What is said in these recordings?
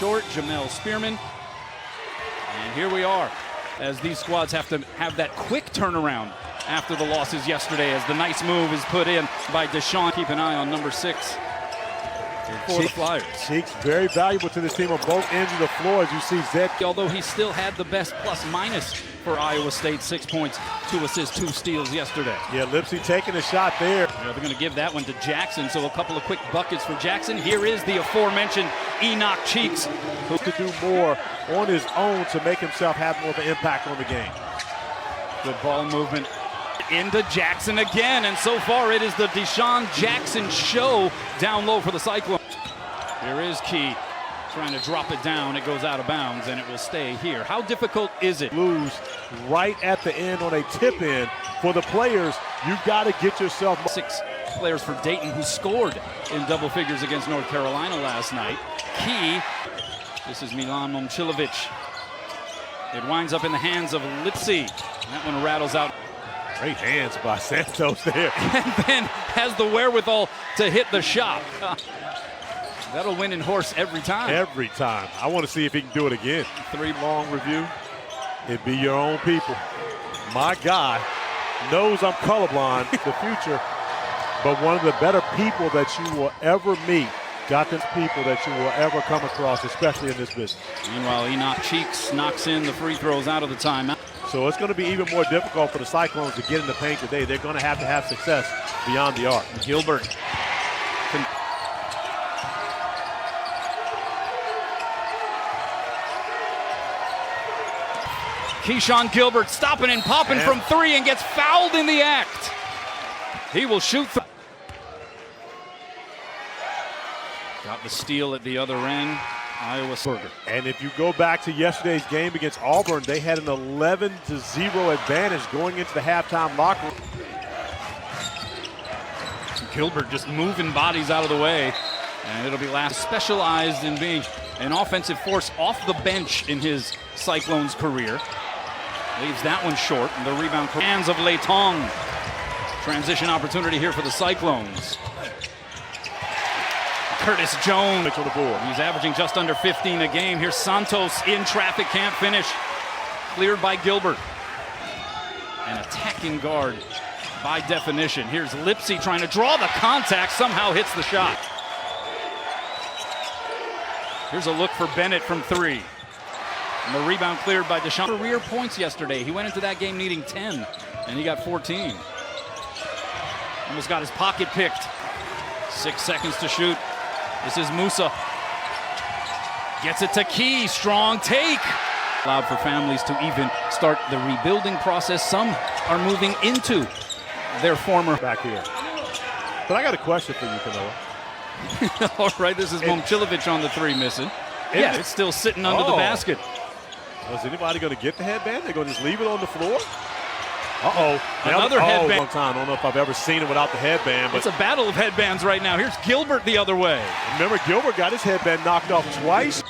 short, Jamel Spearman. And here we are, as these squads have to have that quick turnaround after the losses yesterday, as the nice move is put in by Deshaun. Keep an eye on number 6 for the Flyers. Cheeks very valuable to this team on both ends of the floor, as you see Zed. Although he still had the best plus-minus for Iowa State, 6 points, 2 assists, 2 steals yesterday. Yeah, Lipsy taking a shot there. They're going to give that one to Jackson, so a couple of quick buckets for Jackson. Here is the aforementioned Enoch Cheeks, who could do more on his own to make himself have more of an impact on the game. Good ball movement into Jackson again, and so far it is the Deshaun Jackson show down low for the Cyclones. Here is Key trying to drop it down. It goes out of bounds, and it will stay here. How difficult is it? Lose right at the end on a tip in. For the players, you've got to get yourself. 6 players for Dayton who scored in double figures against North Carolina last night. Key, this is Milan Momcilovic. It winds up in the hands of Lipsy. That one rattles out. Great hands by Santos there. And then has the wherewithal to hit the shot. That'll win in horse every time. Every time. I want to see if he can do it again. 3 long review. It'd be your own people. My guy knows I'm colorblind, the future, but one of the better people that you will ever meet. Got this people that you will ever come across, especially in this business. Meanwhile, Enoch Cheeks knocks in the free throws out of the timeout. So it's going to be even more difficult for the Cyclones to get in the paint today. They're going to have success beyond the arc. Gilbert. Keyshawn Gilbert stopping and popping from 3 and gets fouled in the act. He will shoot. Got the steal at the other end. Iowa Burger. And if you go back to yesterday's game against Auburn, they had an 11-0 advantage going into the halftime locker room. Gilbert just moving bodies out of the way, and it'll be last. Specialized in being an offensive force off the bench in his Cyclones career. Leaves that one short, and the rebound hands of Leitong. Transition opportunity here for the Cyclones. Curtis Jones on the board. He's averaging just under 15 a game. Here's Santos in traffic, can't finish. Cleared by Gilbert. An attacking guard by definition. Here's Lipsy trying to draw the contact, somehow hits the shot. Here's a look for Bennett from 3. And the rebound cleared by Deshaun. Career points yesterday. He went into that game needing 10, and he got 14. Almost got his pocket picked. 6 seconds to shoot. This is Musa. Gets it to Key. Strong take. Allowed for families to even start the rebuilding process. Some are moving into their former. Back here. But I got a question for you, Camilla. All right, this is Momcilovic on the 3 missing. Yeah, it's still sitting under the basket. Is anybody going to get the headband? They're going to just leave it on the floor? Uh-oh. Another headband. Long time. I don't know if I've ever seen it without the headband. But it's a battle of headbands right now. Here's Gilbert the other way. Remember, Gilbert got his headband knocked off twice.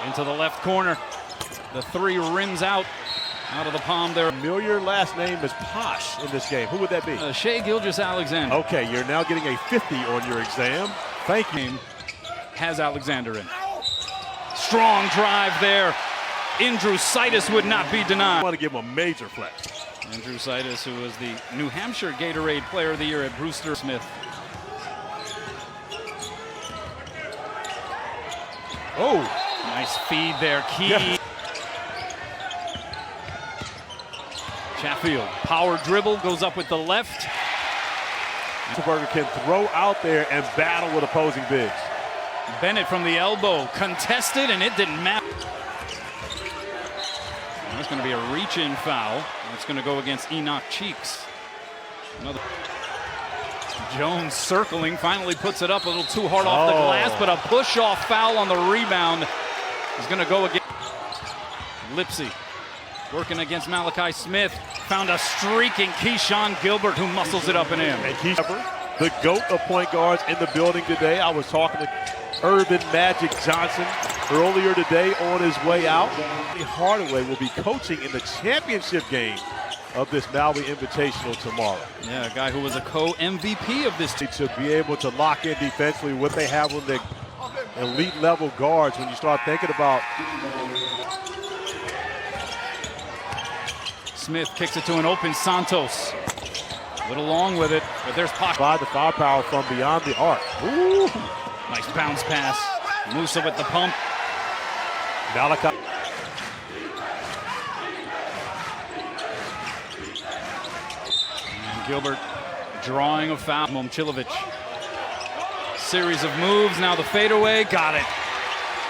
Into the left corner. The 3 rims out of the palm there. Familiar last name is Posh in this game. Who would that be? Shea Gilgeous-Alexander. Okay, you're now getting a 50 on your exam. Thank you. Has Alexander in. Strong drive there. Indrusitis would not be denied. I want to give him a major flex. Indrusitis, who was the New Hampshire Gatorade Player of the Year at Brewster Smith. Oh, nice feed there. Key. Yeah. Chatfield, power dribble, goes up with the left. Berger can throw out there and battle with opposing bigs. Bennett from the elbow, contested, and it didn't matter. That's going to be a reach-in foul. It's going to go against Enoch Cheeks. Another. Jones circling, finally puts it up a little too hard off the glass, but a push-off foul on the rebound is going to go against Lipsy. Working against Malachi Smith. Found a streaking Keyshawn Gilbert, who muscles it up and in. And Keyshawn, the GOAT of point guards in the building today. I was talking to Urban Magic Johnson earlier today on his way out. Hardaway will be coaching in the championship game of this Maui Invitational tomorrow. Yeah, a guy who was a co-MVP of this team. To be able to lock in defensively what they have on their elite level guards when you start thinking about. Smith kicks it to an open Santos. A little long with it, but there's pocket. By the firepower from beyond the arc. Ooh. Nice bounce pass. Musa with the pump. Malachi. And Gilbert drawing a foul. Momcilovic. Series of moves. Now the fadeaway. Got it.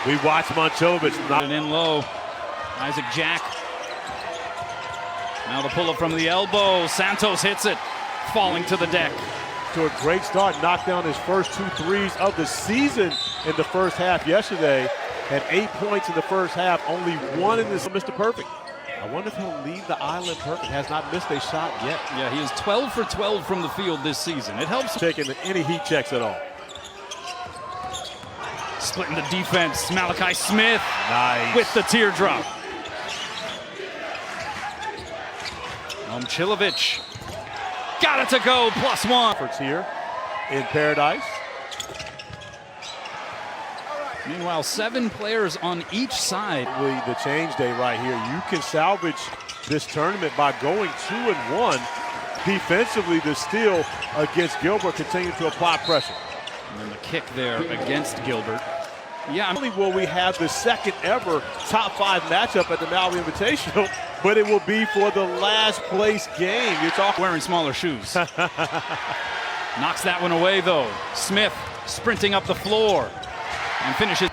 We watched Momcilovic Got it in low. Isaac Jack. Now the pull-up from the elbow. Santos hits it. Falling to the deck. To a great start. Knocked down his first 2 threes of the season in the first half yesterday. Had 8 points in the first half. Only 1 in this. Mr. Perfect. I wonder if he'll leave the island perfect. Has not missed a shot yet. Yeah, he is 12 for 12 from the field this season. It helps. Taking any heat checks at all. Splitting the defense. Malachi Smith. Nice. With the teardrop. Momcilovic. Got it to go. +1. Efforts here in Paradise. Meanwhile, 7 players on each side. The change day right here. You can salvage this tournament by going 2-1. Defensively, the steal against Gilbert continuing to apply pressure. And then the kick there against Gilbert. Yeah, Not only will we have the second ever top 5 matchup at the Maui Invitational, but it will be for the last place game. You're talking wearing smaller shoes. Knocks that one away though. Smith sprinting up the floor and finishes.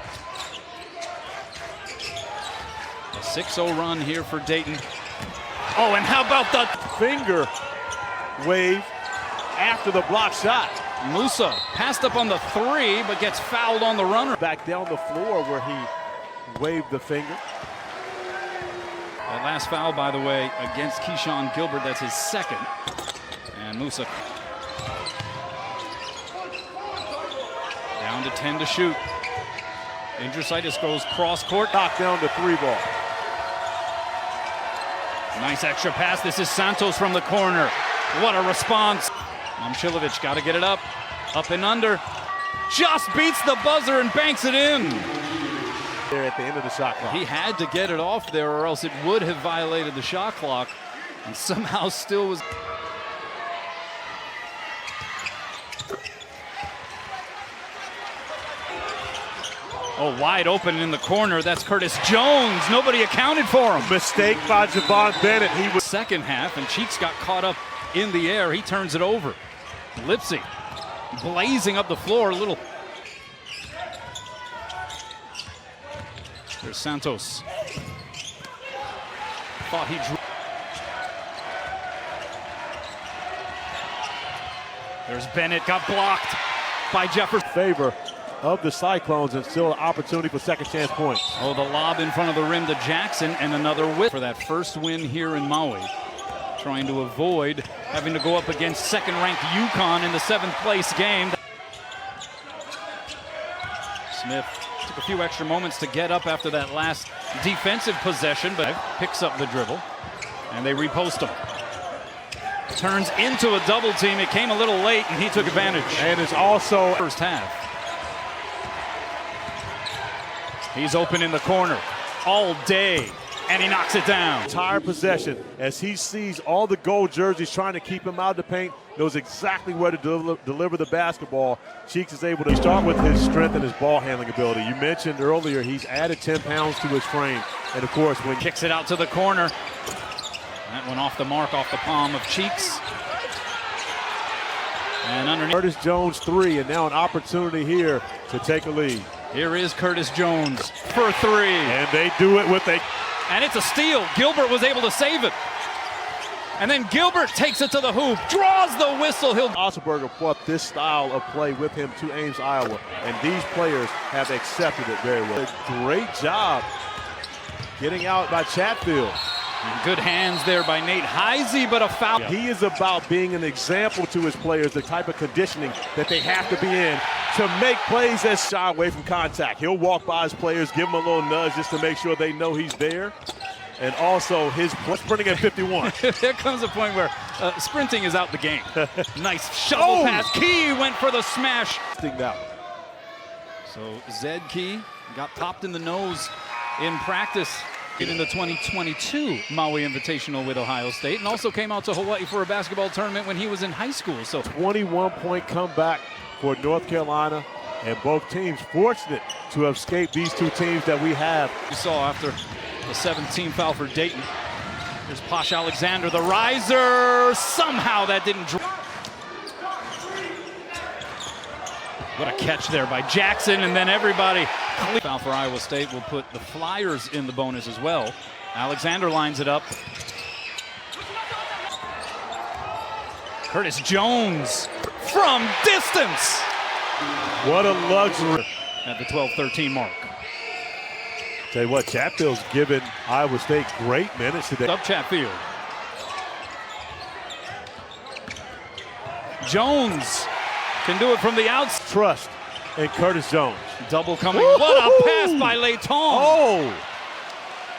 A 6-0 run here for Dayton. Oh, and how about the finger wave after the block shot? Musa passed up on the 3, but gets fouled on the runner. Back down the floor where he waved the finger. That last foul, by the way, against Keyshawn Gilbert, that's his 2nd. And Musa down to 10 to shoot. Indrusitis goes cross court. Knocked down the 3 ball. Nice extra pass. This is Santos from the corner. What a response. Momcilovic got to get it up and under. Just beats the buzzer and banks it in. There at the end of the shot clock. He had to get it off there or else it would have violated the shot clock and somehow still was. Oh, wide open in the corner. That's Curtis Jones. Nobody accounted for him. Mistake by Javon Bennett. He was second half and Cheeks got caught up in the air. He turns it over. Lipsy blazing up the floor a little. There's Santos. Thought he drew. There's Bennett, got blocked by Jefferson. Favor of the Cyclones and still an opportunity for second chance points. Oh, the lob in front of the rim to Jackson and another whip for that first win here in Maui. Trying to avoid having to go up against second-ranked UConn in the 7th place game. Smith took a few extra moments to get up after that last defensive possession, but picks up the dribble, and they repost him. Turns into a double team. It came a little late, and he took advantage. And it's also first half. He's open in the corner all day. And he knocks it down. Entire possession as he sees all the gold jerseys trying to keep him out of the paint, knows exactly where to deliver the basketball. Cheeks is able to start with his strength and his ball handling ability. You mentioned earlier he's added 10 pounds to his frame. And of course, when kicks it out to the corner. That one off the mark, off the palm of Cheeks. And underneath. Curtis Jones 3, and now an opportunity here to take a lead. Here is Curtis Jones for 3. And they do it with a. And it's a steal. Gilbert was able to save it. And then Gilbert takes it to the hoop, draws the whistle. Osberger brought this style of play with him to Ames, Iowa, and these players have accepted it very well. A great job getting out by Chatfield. And good hands there by Nate Heisey, but a foul. He is about being an example to his players, the type of conditioning that they have to be in to make plays that shy away from contact. He'll walk by his players, give them a little nudge just to make sure they know he's there. And also his sprinting at 51. There comes a point where sprinting is out the game. Nice shovel pass. Key went for the smash. Now. So Zedke got popped in the nose in practice in the 2022 Maui Invitational with Ohio State, and also came out to Hawaii for a basketball tournament when he was in high school. So 21-point comeback for North Carolina, and both teams fortunate to have escaped these two teams that we have. You saw after the 17th foul for Dayton. There's Posh Alexander, the riser. Somehow that didn't drop. What a catch there by Jackson, and then everybody. Foul for Iowa State will put the Flyers in the bonus as well. Alexander lines it up. Curtis Jones from distance. What a luxury. At the 12-13 mark. Tell you what, Chatfield's given Iowa State great minutes today. Up Chatfield. Jones can do it from the outside. Trust in Curtis Jones. Double coming. What a pass by Layton. Oh!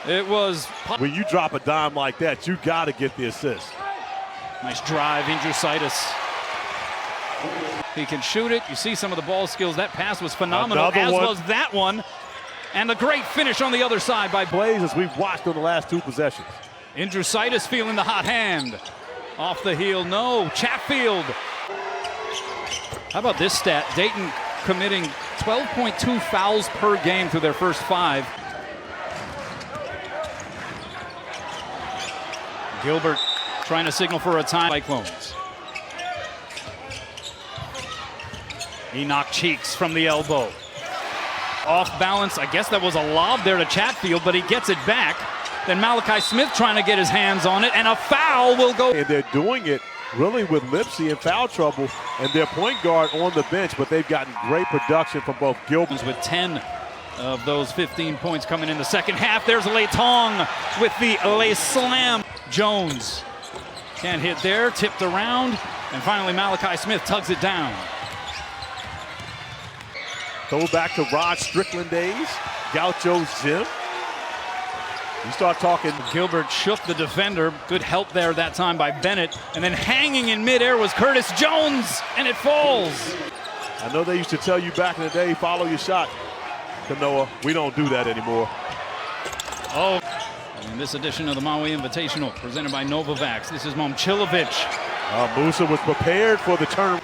It was. When you drop a dime like that, you got to get the assist. Nice drive, Indrusitis. He can shoot it. You see some of the ball skills. That pass was phenomenal, as was that one. And the great finish on the other side by Blaze, as we've watched on the last two possessions. Indrusitis feeling the hot hand. Off the heel, no. Chatfield. How about this stat? Dayton committing 12.2 fouls per game through their first 5. Gilbert trying to signal for a time. Cyclones. Enoch Cheeks from the elbow. Off balance. I guess that was a lob there to Chatfield, but he gets it back. Then Malachi Smith trying to get his hands on it, and a foul will go. And they're doing it really with Lipsy in foul trouble and their point guard on the bench, but they've gotten great production from both Gilbert. With 10 of those 15 points coming in the second half. There's Layton with the lay slam. Jones can't hit there, tipped around, and finally Malachi Smith tugs it down. Go back to Rod Strickland days, Gaucho's gym. You start talking. Gilbert shook the defender. Good help there that time by Bennett. And then hanging in midair was Curtis Jones, and it falls. I know they used to tell you back in the day, follow your shot. Kanoa, we don't do that anymore. Oh, in this edition of the Maui Invitational, presented by Novavax, this is Momcilovic. Musa was prepared for the turn.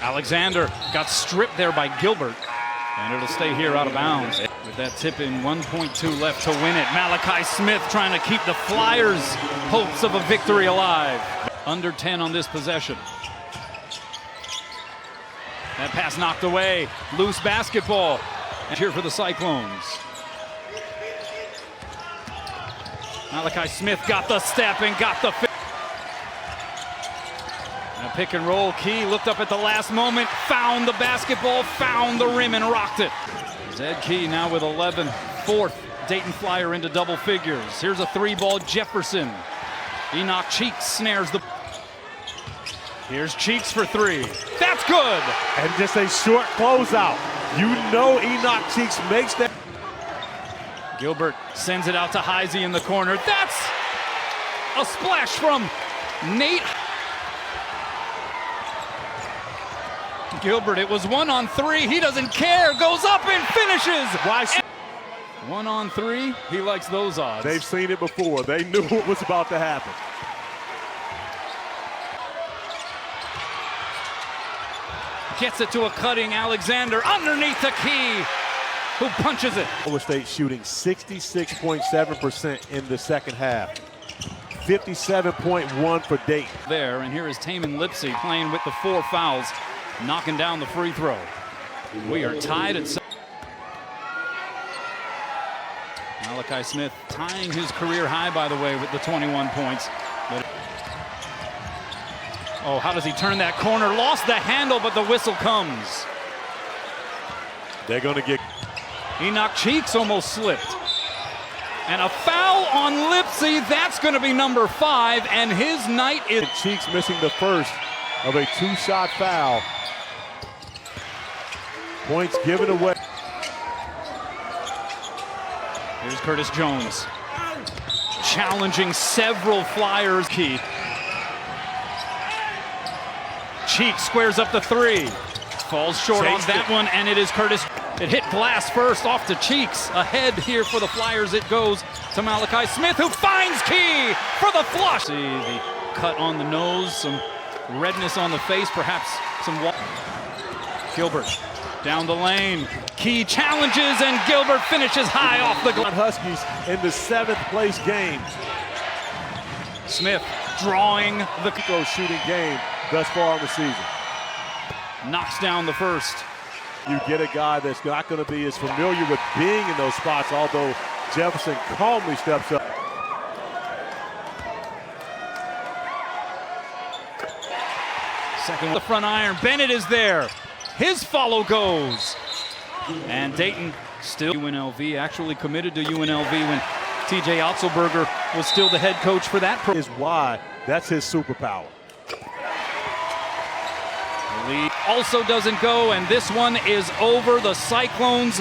Alexander got stripped there by Gilbert, and it'll stay here out of bounds. With that tip in, 1.2 left to win it. Malachi Smith trying to keep the Flyers' hopes of a victory alive. Under 10 on this possession. That pass knocked away. Loose basketball. And here for the Cyclones. Malachi Smith got the step and got the and a pick and roll. Key looked up at the last moment, found the basketball, found the rim, and rocked it. Zed Key now with 11, fourth Dayton Flyer into double figures. Here's a 3-ball Jefferson. Enoch Cheeks snares the. Here's Cheeks for 3. That's good. And just a short closeout. You know Enoch Cheeks makes that. Gilbert sends it out to Heisey in the corner. That's a splash from Nate. Gilbert, it was 1-on-3. He doesn't care. Goes up and finishes. Why? 1-on-3. He likes those odds. They've seen it before. They knew what was about to happen. Gets it to a cutting Alexander underneath the Key, who punches it. Iowa State shooting 66.7% in the second half. 57.1 for Dayton. There, and here is Taman Lipsy playing with the 4 fouls, knocking down the free throw. We are tied at 7. Malachi Smith tying his career high, by the way, with the 21 points. But oh, how does he turn that corner? Lost the handle, but the whistle comes. They're going to get. Enoch Cheeks almost slipped. And a foul on Lipsy. That's going to be number 5, and his night is. Cheeks missing the first of a 2-shot foul. Points given away. Here's Curtis Jones. Challenging several Flyers. Key. Cheeks squares up the 3. Falls short on that one, and it is Curtis. It hit glass first, off to Cheeks. Ahead here for the Flyers it goes to Malachi Smith, who finds Key for the flush. See the cut on the nose, some redness on the face, perhaps some water. Gilbert down the lane. Key challenges, and Gilbert finishes high off the glass. Huskies in the 7th place game. Smith drawing the shooting game thus far in the season. Knocks down the first. You get a guy that's not going to be as familiar with being in those spots, although Jefferson calmly steps up. Second, the front iron. Bennett is there. His follow goes. And Dayton still UNLV, actually committed to UNLV when TJ Otzelberger was still the head coach for that. Is why that's his superpower. The lead also doesn't go, and this one is over. The Cyclones